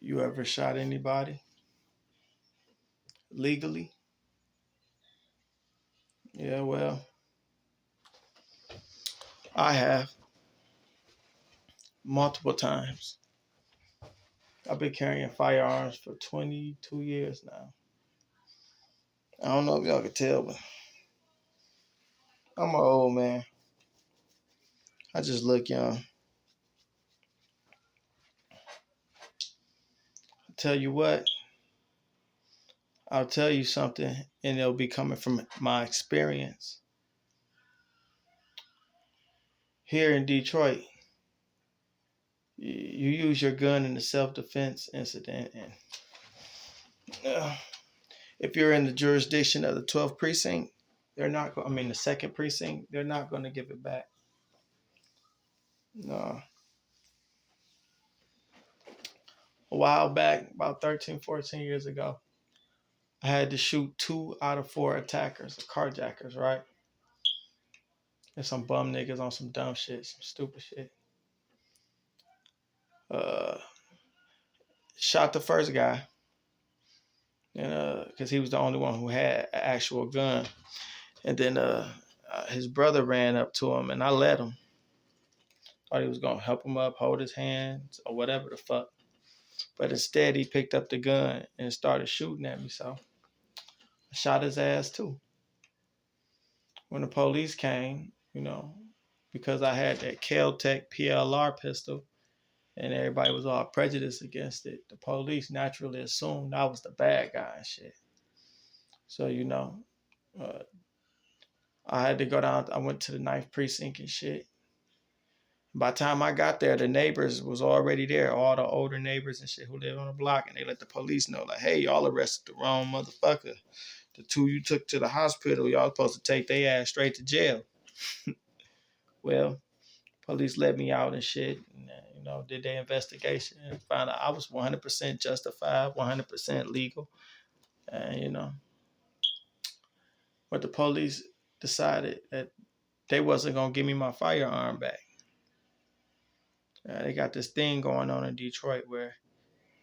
You ever shot anybody legally? Yeah, well, I have multiple times. I've been carrying firearms for 22 years now. I don't know if y'all can tell, but I'm an old man. I just look young. Tell you what, I'll tell you something, and it'll be coming from my experience. Here in Detroit, you use your gun in a self-defense incident, and uh, if you're in the jurisdiction of the 12th precinct, they're not. I mean, the second precinct, they're not going to give it back. No. A while back, about 13, 14 years ago, I had to shoot 2 out of 4 attackers, carjackers, right? And some bum niggas on some dumb shit, some stupid shit. Uh, Shot the first guy, and because he was the only one who had an actual gun. And then his brother ran up to him, and I let him. Thought he was gonna help him up, hold his hands, or whatever the fuck. But instead, he picked up the gun and started shooting at me. So I shot his ass too. When the police came, because I had that Kel-Tec PLR pistol, and everybody was all prejudiced against it, the police naturally assumed I was the bad guy and shit. So uh, I had to go down. I went to the 9th precinct and shit. By the time I got there, the neighbors was already there, all the older neighbors and shit who live on the block, and they let the police know, like, hey, y'all arrested the wrong motherfucker. The 2 you took to the hospital, y'all supposed to take their ass straight to jail. Well, police let me out and shit, and did their investigation and found out I was 100% justified, 100% legal, and but the police decided that they wasn't gonna give me my firearm back. They got this thing going on in Detroit where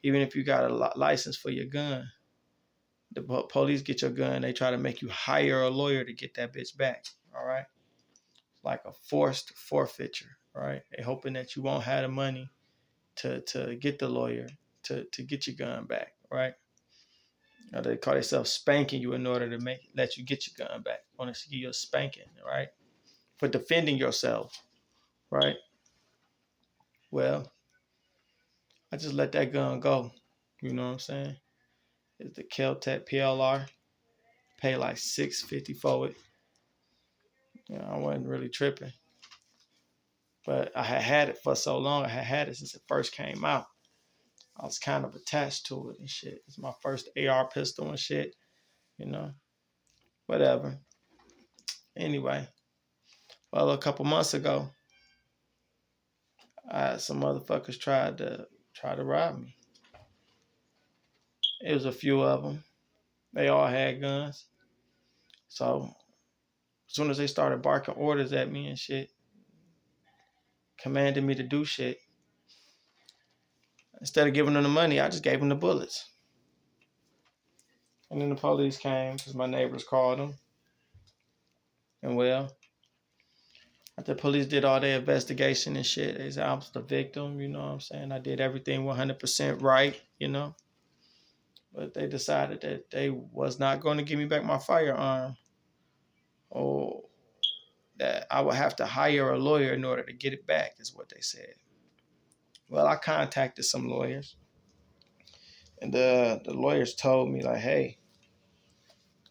even if you got a license for your gun, the police get your gun, they try to make you hire a lawyer to get that bitch back. All right, like a forced forfeiture. All right, they hoping that you won't have the money to get the lawyer to get your gun back. Right. Now they call themselves spanking you in order to let you get your gun back. Want to give you a spanking, right? For defending yourself, right? Well, I just let that gun go. You know what I'm saying? It's the Kel-Tec PLR. Pay like $650 for it. I wasn't really tripping, but I had it for so long. I had it since it first came out. I was kind of attached to it and shit. It's my first AR pistol and shit. You know, whatever. Anyway, well, a couple months ago, some motherfuckers tried to rob me. It was a few of them. They all had guns. So as soon as they started barking orders at me and shit, commanding me to do shit, instead of giving them the money, I just gave them the bullets. And then the police came because my neighbors called them. And well, after the police did all their investigation and shit, they said I was the victim, you know what I'm saying? I did everything 100% right. But they decided that they was not going to give me back my firearm, or that I would have to hire a lawyer in order to get it back, is what they said. Well, I contacted some lawyers, and the lawyers told me, like, hey,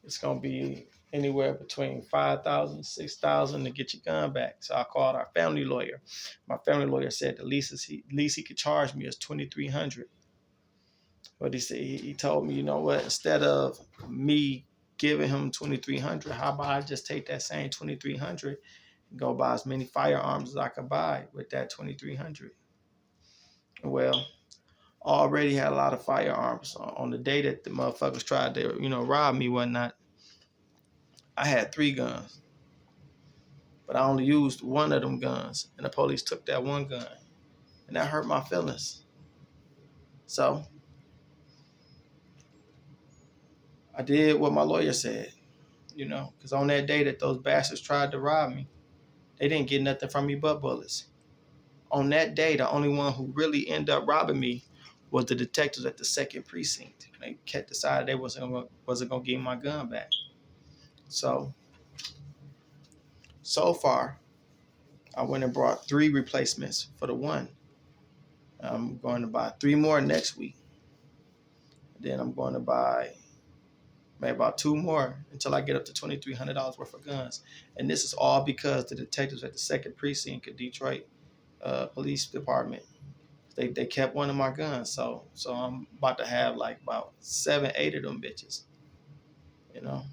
it's going to be anywhere between 5,000, 6,000 to get your gun back. So I called our family lawyer. My family lawyer said the least he could charge me is 2,300. But he said he told me, you know what? Instead of me giving him 2,300, how about I just take that same 2,300 and go buy as many firearms as I could buy with that 2,300. Well, already had a lot of firearms on the day that the motherfuckers tried to, rob me, whatnot. I had 3 guns, but I only used one of them guns, and the police took that one gun, and that hurt my feelings. So I did what my lawyer said, you know, because on that day that those bastards tried to rob me, they didn't get nothing from me but bullets. On that day, the only one who really ended up robbing me was the detectives at the 2nd Precinct. They kept decided they wasn't gonna give me my gun back. So far, I went and brought 3 replacements for the one. I'm going to buy 3 more next week. Then I'm going to buy maybe about 2 more until I get up to $2,300 worth of guns. And this is all because the detectives at the 2nd Precinct of Detroit Police Department, they kept one of my guns. So I'm about to have like about 7, 8 of them bitches, you know.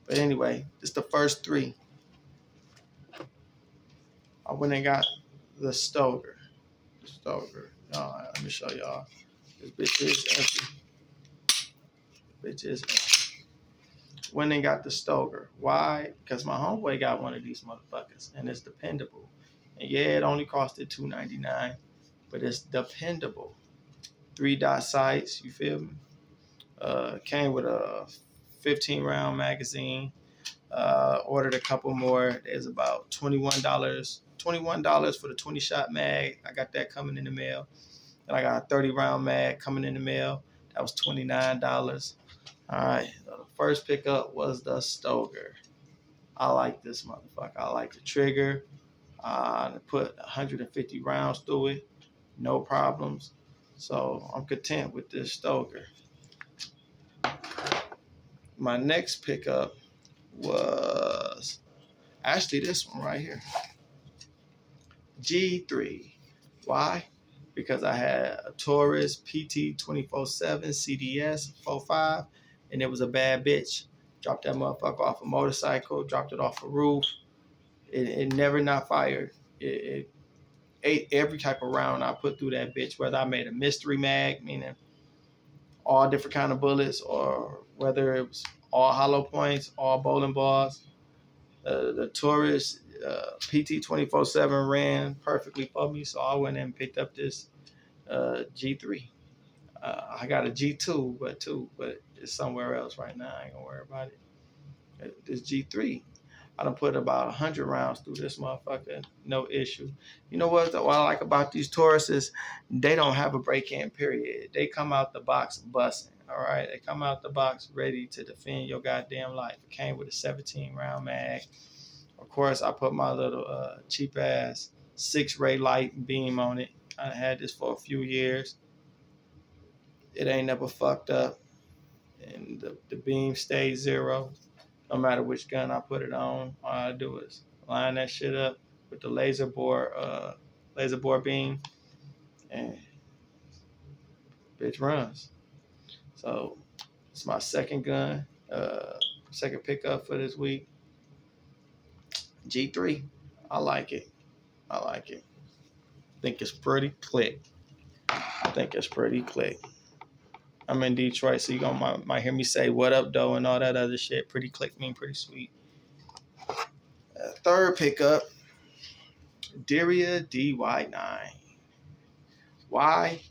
But anyway, it's the first 3. I went and got the Stoeger. Let me show y'all. This bitch is empty. Bitch is empty. Went and got the Stoeger. Why? Because my homeboy got one of these motherfuckers, and it's dependable. And yeah, it only costed $2.99, but it's dependable. 3-dot sights, you feel me? Came with a 15-round magazine. Ordered a couple more. There's about $21 for the 20-shot mag. I got that coming in the mail. And I got a 30-round mag coming in the mail. That was $29. All right. So the first pickup was the Stoeger. I like this motherfucker. I like the trigger. I put 150 rounds through it. No problems. So I'm content with this Stoeger. My next pickup was actually this one right here. G3. Why? Because I had a Taurus PT 24/7 CDS 4.5, and it was a bad bitch. Dropped that motherfucker off a motorcycle, dropped it off a roof. It never not fired. It ate every type of round I put through that bitch, whether I made a mystery mag, meaning all different kind of bullets, or whether it was all hollow points, all bowling balls. The Taurus PT 24/7 ran perfectly for me, so I went and picked up this G3. I got a G2, but it's somewhere else right now. I ain't gonna worry about it. This G3, I done put about 100 rounds through this motherfucker, no issue. You know what I like about these Tauruses? They don't have a break-in period. They come out the box busting, all right? They come out the box ready to defend your goddamn life. It came with a 17-round mag. Of course, I put my little cheap-ass 6-ray light beam on it. I had this for a few years. It ain't never fucked up. And the beam stays 0. No matter which gun I put it on, all I do is line that shit up with the laser bore beam, and bitch runs. So it's my second gun, second pickup for this week. G3. I like it. I think it's pretty click. I'm in Detroit, so you might hear me say "what up, though" and all that other shit. Pretty click mean pretty sweet. Third pickup, Deria DY9. Why?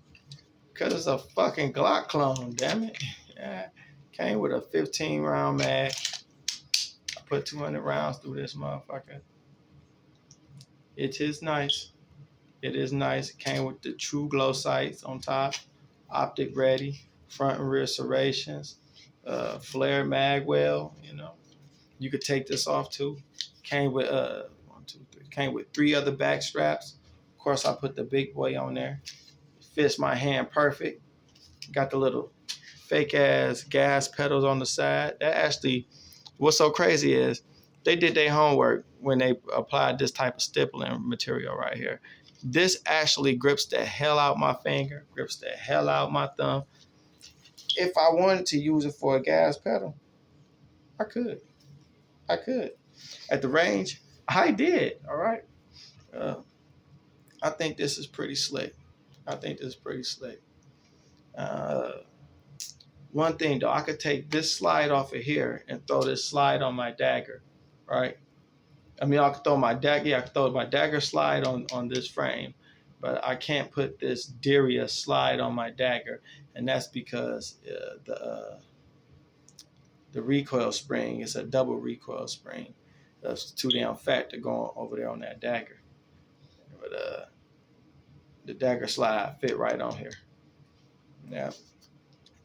Because it's a fucking Glock clone, damn it. Yeah. Came with a 15-round mag. I put 200 rounds through this motherfucker. It is nice. It is nice. It came with the true glow sights on top, optic ready, front and rear serrations, flare mag well, you know. You could take this off too. Came with 3 other back straps. Of course, I put the big boy on there. Fits my hand perfect. Got the little fake ass gas pedals on the side. That actually, what's so crazy is they did their homework when they applied this type of stippling material right here. This actually grips the hell out my finger, grips the hell out my thumb. If I wanted to use it for a gas pedal, I could. At the range, I did, all right? I think this is pretty slick. One thing though, I could take this slide off of here and throw this slide on my dagger, right? I mean, I could throw my dagger slide on this frame, but I can't put this Deria slide on my dagger, and that's because the recoil spring is a double recoil spring. That's too damn fat to go over there on that dagger. But the dagger slide fit right on here. Yeah.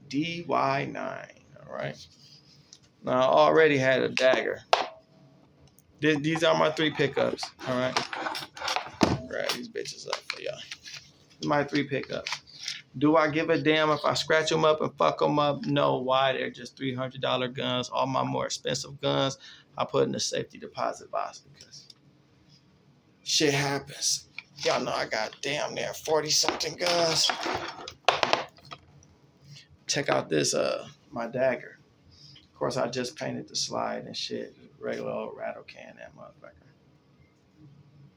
DY9. All right. Now I already had a dagger. These are my 3 pickups. All right. Grab these bitches up for y'all. My 3 pickups. Do I give a damn if I scratch them up and fuck them up? No. Why? They're just $300 guns. All my more expensive guns, I put in the safety deposit box because shit happens. Y'all know I got damn near 40 something guns. Check out this my dagger. Of course, I just painted the slide and shit. Regular old rattle can, that motherfucker.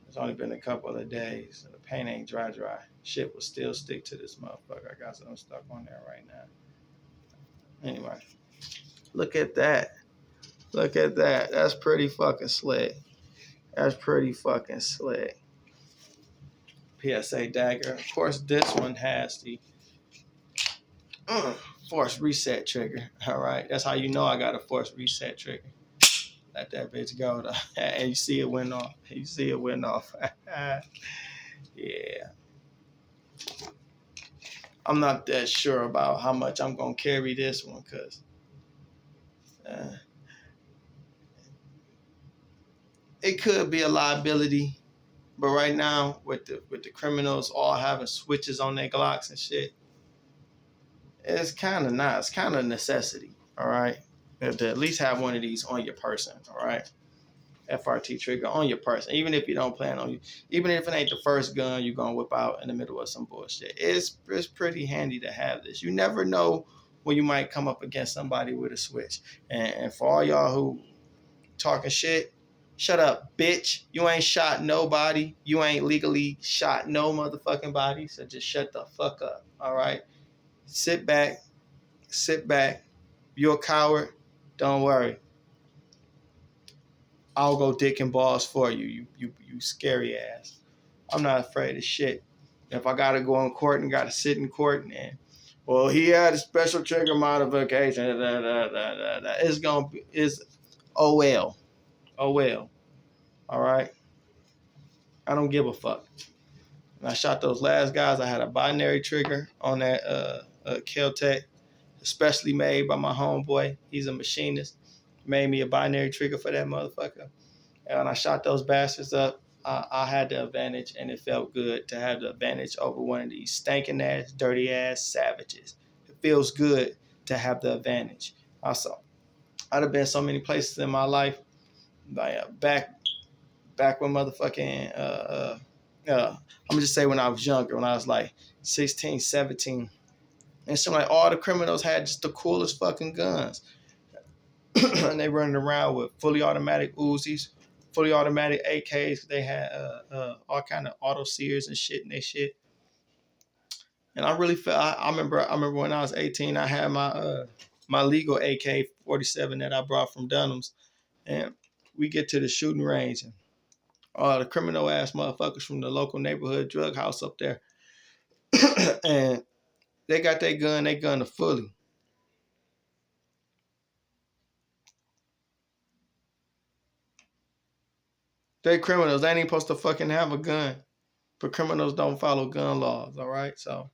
It's only been a couple of days. And the paint ain't dry. Shit will still stick to this motherfucker. I got something stuck on there right now. Anyway, look at that. Look at that. That's pretty fucking slick. That's pretty fucking slick. PSA dagger. Of course, this one has the force reset trigger. All right. That's how you know I got a force reset trigger. Let that bitch go though. And you see it went off. You see it went off. Yeah. I'm not that sure about how much I'm gonna carry this one because it could be a liability. But right now, with the criminals all having switches on their Glocks and shit, it's kind of not. It's kind of a necessity. All right, you have to at least have one of these on your person. All right. FRT trigger on your person, even if you don't plan on you, even if it ain't the first gun you're gonna whip out in the middle of some bullshit. It's pretty handy to have this. You never know when you might come up against somebody with a switch. And for all y'all who talking shit, shut up, bitch. You ain't shot nobody. You ain't legally shot no motherfucking body. So just shut the fuck up. All right. Sit back. Sit back. You're a coward. Don't worry. I'll go dick and balls for you, you scary ass. I'm not afraid of shit. If I gotta go in court and gotta sit in court and well, he had a special trigger modification. It's gonna be oh well. Oh well. All right. I don't give a fuck. When I shot those last guys, I had a binary trigger on that Kel-Tec, especially made by my homeboy. He's a machinist. Made me a binary trigger for that motherfucker. And when I shot those bastards up, I had the advantage, and it felt good to have the advantage over one of these stinking ass, dirty ass savages. It feels good to have the advantage. Also, I'd have been so many places in my life, like back when motherfucking, I'm gonna just say when I was younger, when I was like 16, 17, and so like all the criminals had just the coolest fucking guns. And they running around with fully automatic Uzis, fully automatic AKs. They had all kind of auto sears and shit and they shit. And I really felt. I remember when I was 18, I had my legal AK-47 that I brought from Dunham's, and we get to the shooting range, and all the criminal ass motherfuckers from the local neighborhood drug house up there, and they got their gun. They gun to fully. They criminals. They ain't supposed to fucking have a gun. But criminals don't follow gun laws, all right? So,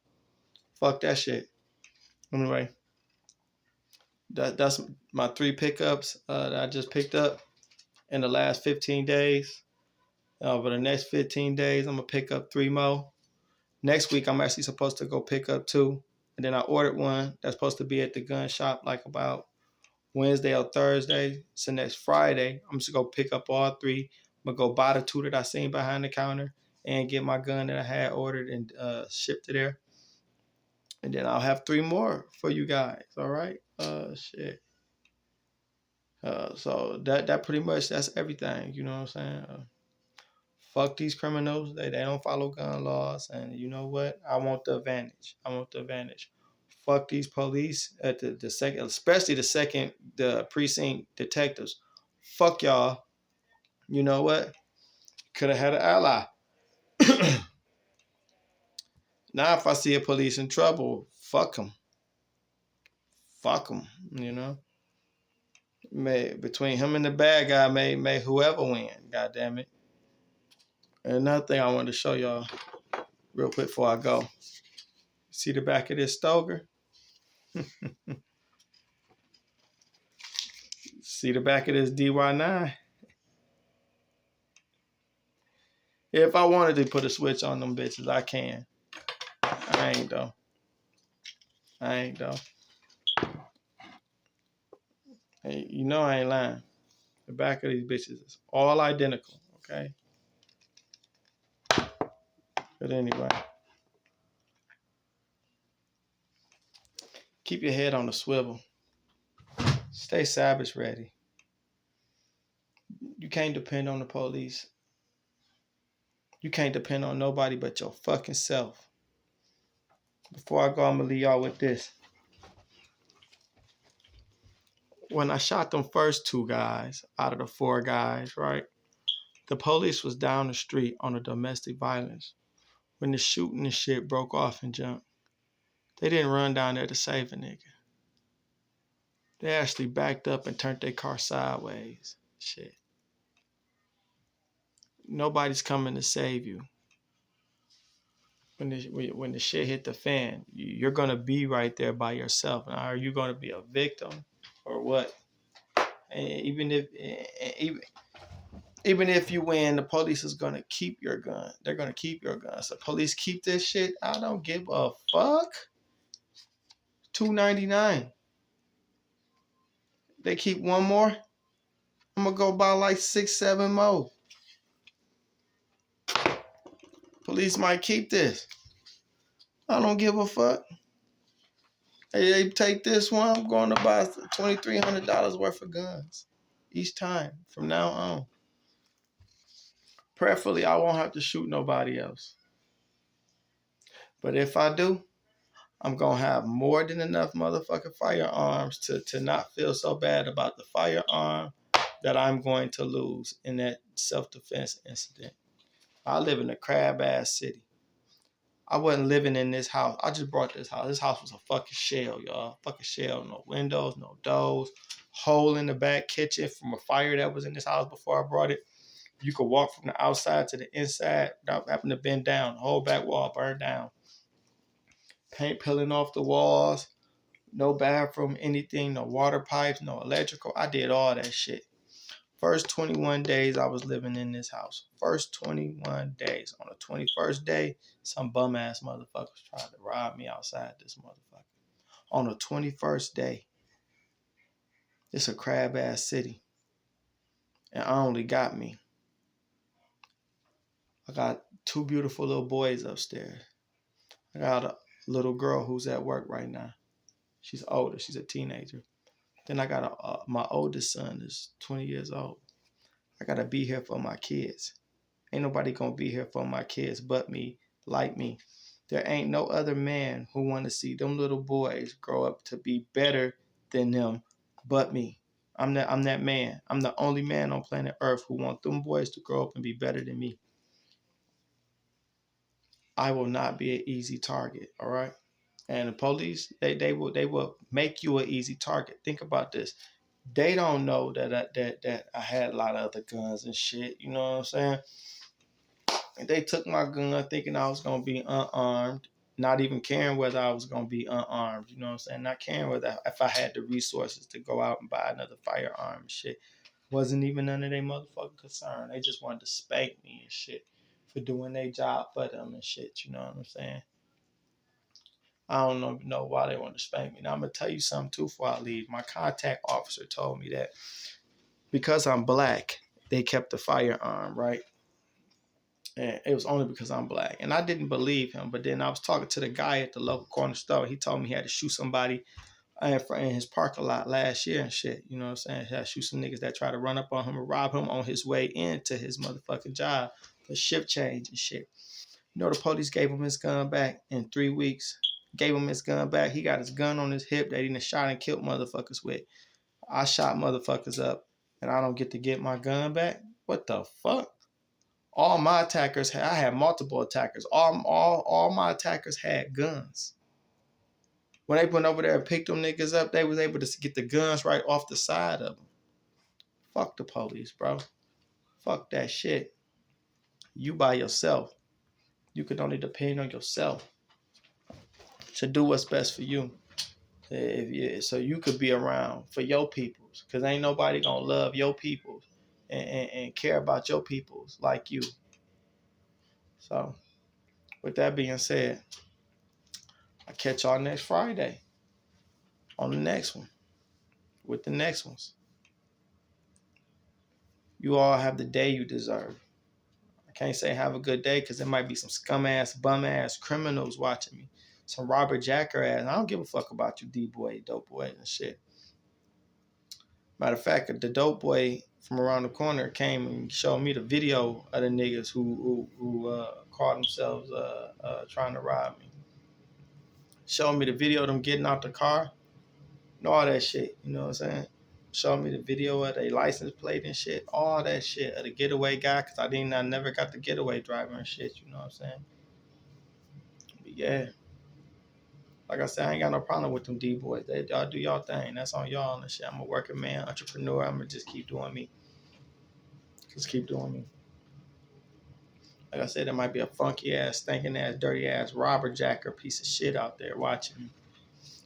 fuck that shit. Anyway, that's my 3 pickups that I just picked up in the last 15 days. Over the next 15 days, I'm going to pick up 3 more. Next week, I'm actually supposed to go pick up 2. And then I ordered one that's supposed to be at the gun shop like about Wednesday or Thursday. So next Friday, I'm just going to go pick up all 3. I'm going to go buy the 2 that I seen behind the counter and get my gun that I had ordered and shipped to there. And then I'll have 3 more for you guys. All right. Shit. So that pretty much that's everything. You know what I'm saying? Fuck these criminals. They don't follow gun laws. And you know what? I want the advantage. I want the advantage. Fuck these police at the second, especially the precinct detectives. Fuck y'all. You know what? Could have had an ally. Now if I see a police in trouble, fuck them. Fuck them. You know. between him and the bad guy, may whoever win. God damn it. And another thing I wanted to show y'all real quick before I go. See the back of this Stoker? See the back of this DY9? If I wanted to put a switch on them bitches, I can. I ain't though. Hey, you know I ain't lying. The back of these bitches is all identical, okay? But anyway, keep your head on the swivel. Stay savage ready. You can't depend on the police. You can't depend on nobody but your fucking self. Before I go, I'm gonna leave y'all with this. When I shot them first 2 guys out of the 4 guys, right? The police was down the street on a domestic violence. When the shooting and shit broke off and jumped, they didn't run down there to save a nigga. They actually backed up and turned their car sideways. Shit. Nobody's coming to save you. When the shit hit the fan, you're gonna be right there by yourself. Now, are you gonna be a victim or what? And even if you win, the police is gonna keep your gun. They're gonna keep your gun. So police keep this shit. I don't give a fuck. $2.99. They keep one more. I'm gonna go buy like 6, 7 more. Police might keep this. I don't give a fuck. Hey, they take this one. I'm going to buy $2,300 worth of guns each time from now on. Preferably, I won't have to shoot nobody else. But if I do, I'm going to have more than enough motherfucking firearms to not feel so bad about the firearm that I'm going to lose in that self-defense incident. I live in a crab-ass city. I wasn't living in this house. I just brought this house. This house was a fucking shell, y'all. Fucking shell. No windows, no doors. Hole in the back kitchen from a fire that was in this house before I brought it. You could walk from the outside to the inside without having to bend down. The whole back wall burned down. Paint peeling off the walls. No bathroom, anything. No water pipes, no electrical. I did all that shit. First 21 days I was living in this house. First 21 days. On the 21st day, some bum ass motherfuckers tried to rob me outside this motherfucker. On the 21st day. It's a crab ass city. And I only got me. I got 2 beautiful little boys upstairs. I got a little girl who's at work right now. She's older. She's a teenager. Then I got my oldest son is 20 years old. I got to be here for my kids. Ain't nobody going to be here for my kids but me, like me. There ain't no other man who want to see them little boys grow up to be better than them but me. I'm that man. I'm the only man on planet Earth who want them boys to grow up and be better than me. I will not be an easy target, all right? And the police, they will make you an easy target. Think about this. They don't know that I had a lot of other guns and shit. You know what I'm saying? And they took my gun thinking I was gonna be unarmed, not even caring whether I was gonna be unarmed. You know what I'm saying? Not caring whether if I had the resources to go out and buy another firearm and shit. Wasn't even none of their motherfucking concern. They just wanted to spank me and shit for doing their job for them and shit. You know what I'm saying? I don't know why they want to spank me. Now I'm gonna tell you something too before I leave. My contact officer told me that because I'm black, they kept the firearm, right? And it was only because I'm black. And I didn't believe him. But then I was talking to the guy at the local corner store. He told me he had to shoot somebody in his parking lot last year and shit. You know what I'm saying? He had to shoot some niggas that tried to run up on him and rob him on his way into his motherfucking job. The shift change and shit. You know, the police gave him his gun back in 3 weeks. Gave him his gun back. He got his gun on his hip that he done shot and killed motherfuckers with. I shot motherfuckers up and I don't get to get my gun back? What the fuck? All my attackers, I had multiple attackers. All my attackers had guns. When they went over there and picked them niggas up, they was able to get the guns right off the side of them. Fuck the police, bro. Fuck that shit. You by yourself. You can only depend on yourself to do what's best for you. So you could be around for your peoples. Because ain't nobody going to love your peoples and care about your peoples like you. So with that being said, I'll catch y'all next Friday on the next one with the next ones. You all have the day you deserve. I can't say have a good day because there might be some scum ass, bum ass criminals watching me. Some Robert Jacker ass. I don't give a fuck about you, D-boy, dope boy, and shit. Matter of fact, the dope boy from around the corner came and showed me the video of the niggas who called themselves trying to rob me. Showed me the video of them getting out the car and all that shit. You know what I'm saying? Showed me the video of their license plate and shit. All that shit of the getaway guy because I never got the getaway driver and shit. You know what I'm saying? But yeah. Like I said, I ain't got no problem with them D-boys. Y'all do y'all thing. That's on y'all and shit. I'm a working man, entrepreneur. I'm going to just keep doing me. Just keep doing me. Like I said, there might be a funky ass, stinking ass, dirty ass Robert Jacker piece of shit out there watching me.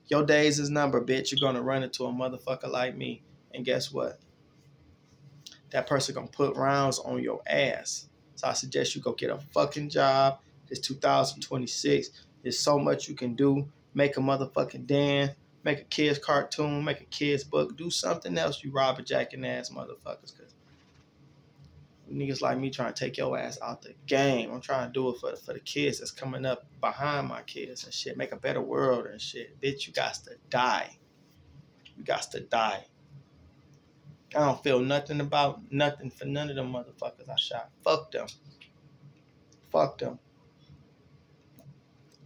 Your days is numbered, bitch. You're going to run into a motherfucker like me. And guess what? That person going to put rounds on your ass. So I suggest you go get a fucking job. It's 2026. There's so much you can do. Make a motherfucking dance. Make a kid's cartoon. Make a kid's book. Do something else, you Robert Jacking ass motherfuckers. Because niggas like me trying to take your ass out the game. I'm trying to do it for the kids that's coming up behind my kids and shit. Make a better world and shit. Bitch, you got to die. You got to die. I don't feel nothing about nothing for none of them motherfuckers I shot. Fuck them. Fuck them.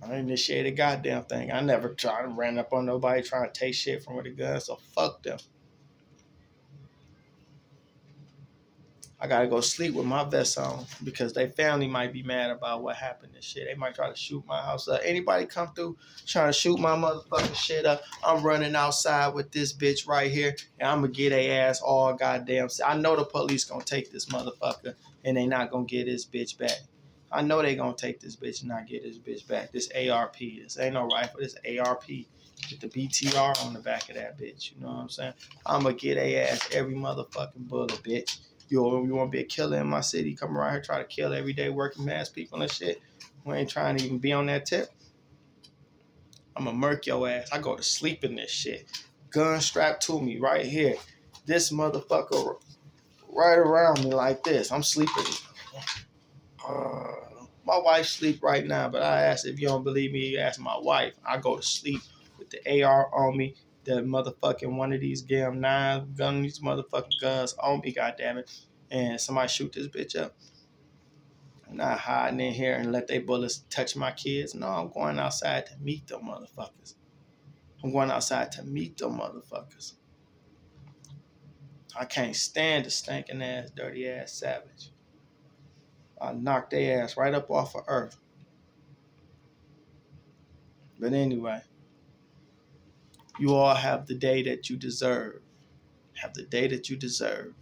I initiated a goddamn thing. I never tried to ran up on nobody trying to take shit from with a gun, so fuck them. I gotta go sleep with my vest on because they family might be mad about what happened and shit. They might try to shoot my house up. Anybody come through trying to shoot my motherfucking shit up, I'm running outside with this bitch right here and I'm gonna get their ass all goddamn. I know the police gonna take this motherfucker and they not gonna get this bitch back. I know they gonna take this bitch and not get this bitch back. This ARP, this ain't no rifle, this ARP. Get the BTR on the back of that bitch. You know what I'm saying? I'm gonna get their ass every motherfucking bullet, bitch. You want to be a killer in my city? Come around here, try to kill everyday working mass people and shit. We ain't trying to even be on that tip. I'm going to murk your ass. I go to sleep in this shit. Gun strapped to me right here. This motherfucker right around me like this. I'm sleeping. My wife sleep right now, but I asked if you don't believe me, you ask my wife. I go to sleep with the AR on me. The motherfucking one of these damn these motherfucking guns on me, goddammit. And somebody shoot this bitch up. I'm not hiding in here and let they bullets touch my kids. No, I'm going outside to meet them motherfuckers. I'm going outside to meet them motherfuckers. I can't stand the stinking ass, dirty ass savage. I knock their ass right up off of earth. But anyway, you all have the day that you deserve. Have the day that you deserve.